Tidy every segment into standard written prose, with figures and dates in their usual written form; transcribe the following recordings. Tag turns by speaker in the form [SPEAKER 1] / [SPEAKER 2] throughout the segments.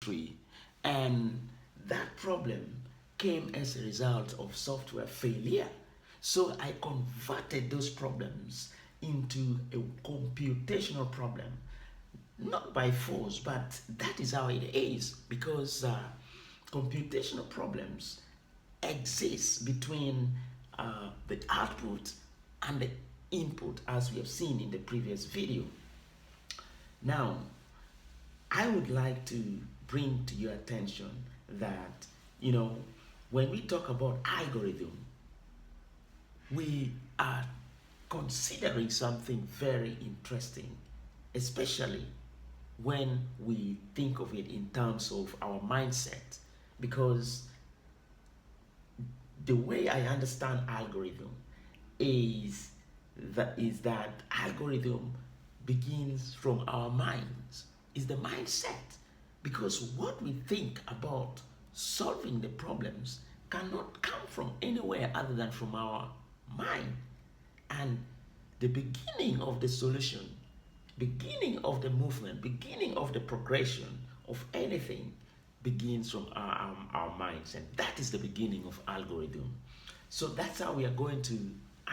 [SPEAKER 1] history, and that problem came as a result of software failure. So I converted those problems into a computational problem, not by force, but that is how it is, because computational problems exist between the output and the input, as we have seen in the previous video. Now, I would like to bring to your attention that, you know, when we talk about algorithm, we are considering something very interesting, especially when we think of it in terms of our mindset. Because the way I understand algorithm is that algorithm begins from our minds, is the mindset. Because what we think about solving the problems cannot come from anywhere other than from our mind. And the beginning of the solution, beginning of the movement, beginning of the progression of anything begins from our minds. And that is the beginning of algorithm. So that's how we are going to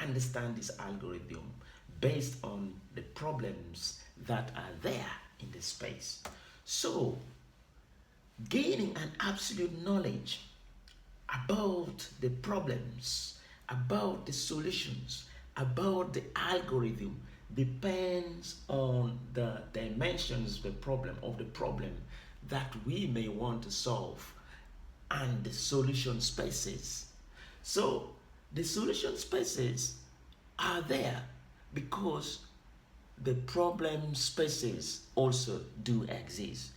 [SPEAKER 1] understand this algorithm based on the problems that are there in the space. So gaining an absolute knowledge about the problems, about the solutions, about the algorithm depends on the dimensions of the problem that we may want to solve, and the solution spaces. So the solution spaces are there because the problem spaces also do exist.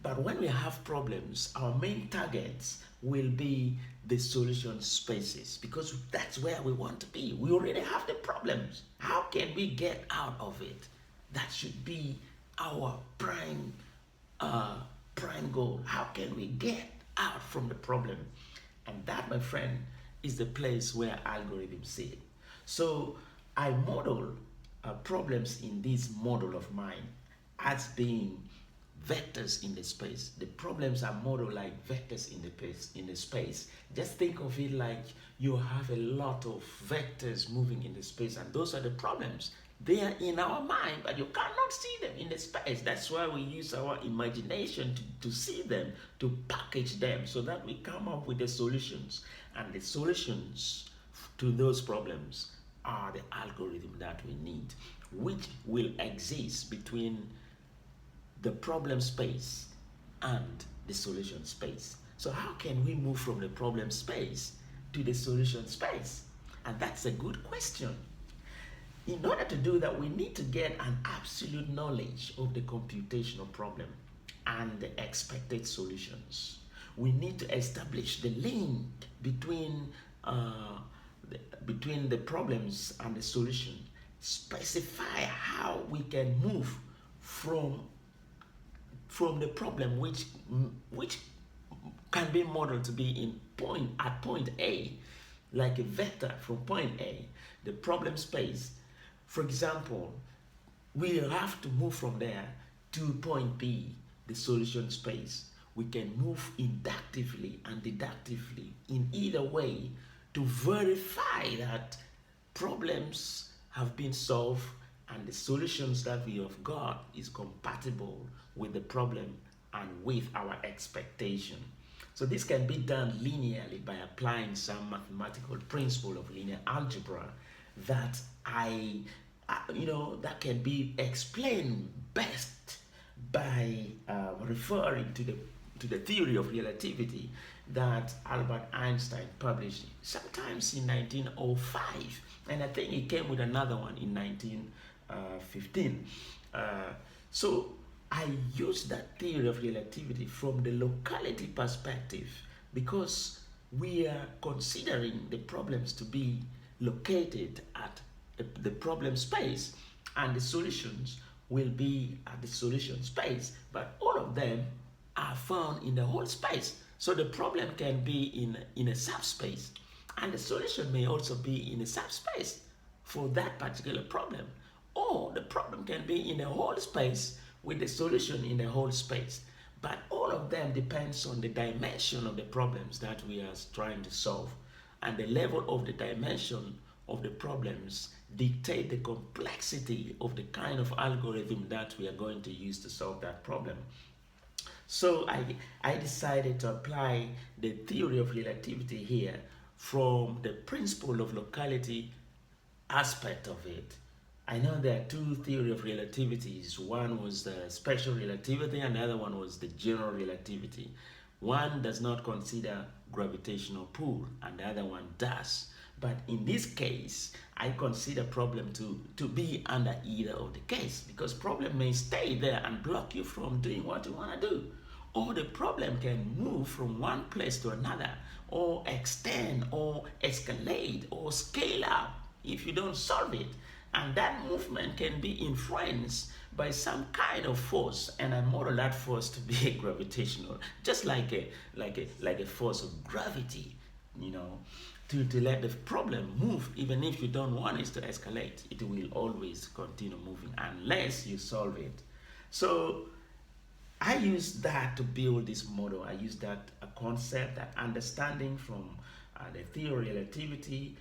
[SPEAKER 1] But when we have problems, our main targets will be the solution spaces, because that's where we want to be. We already have the problems. How can we get out of it? That should be our prime goal. How can we get out from the problem? And that, my friend, is the place where algorithms sit. So I model problems in this model of mine as being vectors in the space. The problems are modeled like vectors in the space. Just think of it like you have a lot of vectors moving in the space, and those are the problems. They are in our mind, but you cannot see them in the space. That's why we use our imagination to see them, to package them, so that we come up with the solutions. And the solutions to those problems are the algorithm that we need, which will exist between the problem space and the solution space. So how can we move from the problem space to the solution space? And that's a good question. In order to do that, we need to get an absolute knowledge of the computational problem and the expected solutions. We need to establish the link between between the problems and the solution. Specify how we can move from the problem, which can be modeled to be at point A, like a vector from point A, the problem space. For example, we have to move from there to point B, the solution space. We can move inductively and deductively in either way to verify that problems have been solved and the solutions that we have got is compatible with the problem and with our expectation. So this can be done linearly by applying some mathematical principle of linear algebra that that can be explained best by referring to the theory of relativity that Albert Einstein published sometimes in 1905, and I think he came with another one in 1915. So I use that theory of relativity from the locality perspective, because we are considering the problems to be located at the problem space, and the solutions will be at the solution space, but all of them are found in the whole space. So the problem can be in a subspace, and the solution may also be in a subspace for that particular problem. Or the problem can be in a whole space with the solution in the whole space. But all of them depends on the dimension of the problems that we are trying to solve. And the level of the dimension of the problems dictate the complexity of the kind of algorithm that we are going to use to solve that problem. So I decided to apply the theory of relativity here from the principle of locality aspect of it. I know there are two theory of relativities. One was the special relativity and the other one was the general relativity. One does not consider gravitational pull and the other one does. But in this case, I consider problem to be under either of the case, because problem may stay there and block you from doing what you want to do. Or the problem can move from one place to another, or extend, or escalate, or scale up if you don't solve it. And that movement can be influenced by some kind of force, and I model that force to be gravitational, just like a force of gravity, you know, to let the problem move. Even if you don't want it to escalate, it will always continue moving unless you solve it. So I use that to build this model. I use that concept, that understanding from the theory of relativity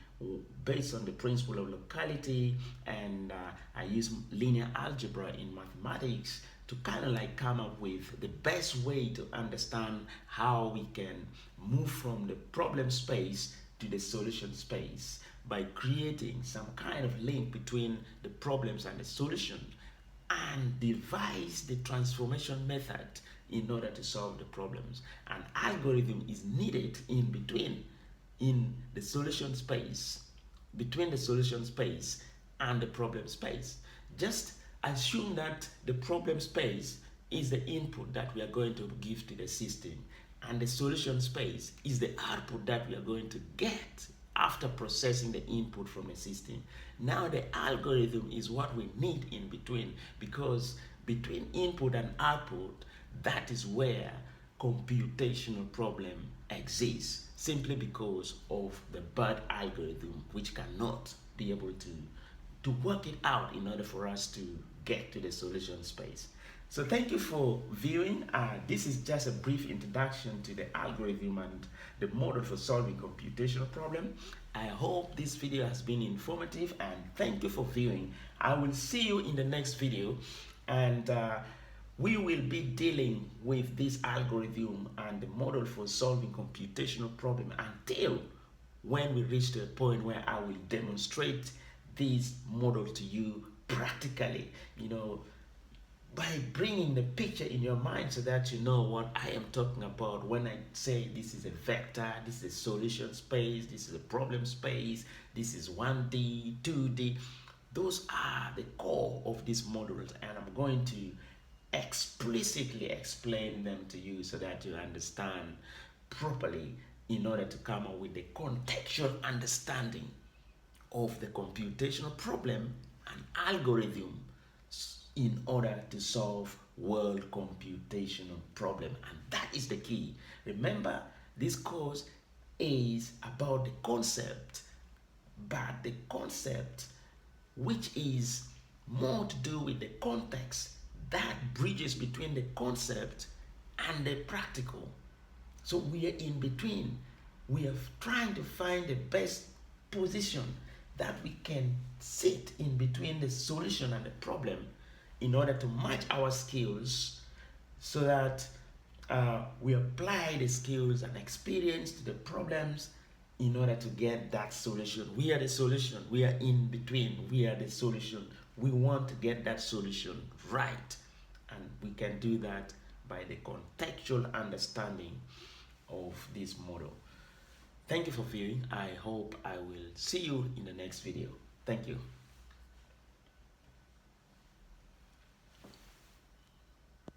[SPEAKER 1] based on the principle of locality, and I use linear algebra in mathematics to kind of like come up with the best way to understand how we can move from the problem space to the solution space by creating some kind of link between the problems and the solution, and devise the transformation method in order to solve the problems. An algorithm is needed in between, in the solution space, between the solution space and the problem space. Just assume that the problem space is the input that we are going to give to the system, and the solution space is the output that we are going to get after processing the input from the system. Now the algorithm is what we need in between, because between input and output, that is where computational problem exists, simply because of the bad algorithm, which cannot be able to work it out in order for us to get to the solution space. So thank you for viewing. This is just a brief introduction to the algorithm and the model for solving computational problem. I hope this video has been informative, and thank you for viewing. I will see you in the next video, and we will be dealing with this algorithm and the model for solving computational problem until when we reach to a point where I will demonstrate this model to you practically, by bringing the picture in your mind so that you know what I am talking about when I say this is a vector, this is a solution space, this is a problem space, this is 1D, 2D. Those are the core of these models, and I'm going to explicitly explain them to you so that you understand properly in order to come up with the contextual understanding of the computational problem and algorithm in order to solve world computational problem. And that is the key. Remember, this course is about the concept, but the concept which is more to do with the context that bridges between the concept and the practical. So we are in between. We are trying to find the best position that we can sit in between the solution and the problem in order to match our skills, so that we apply the skills and experience to the problems in order to get that solution. We are the solution. We are in between. We are the solution. We want to get that solution right. And we can do that by the contextual understanding of this model. Thank you for viewing. I hope I will see you in the next video. Thank you.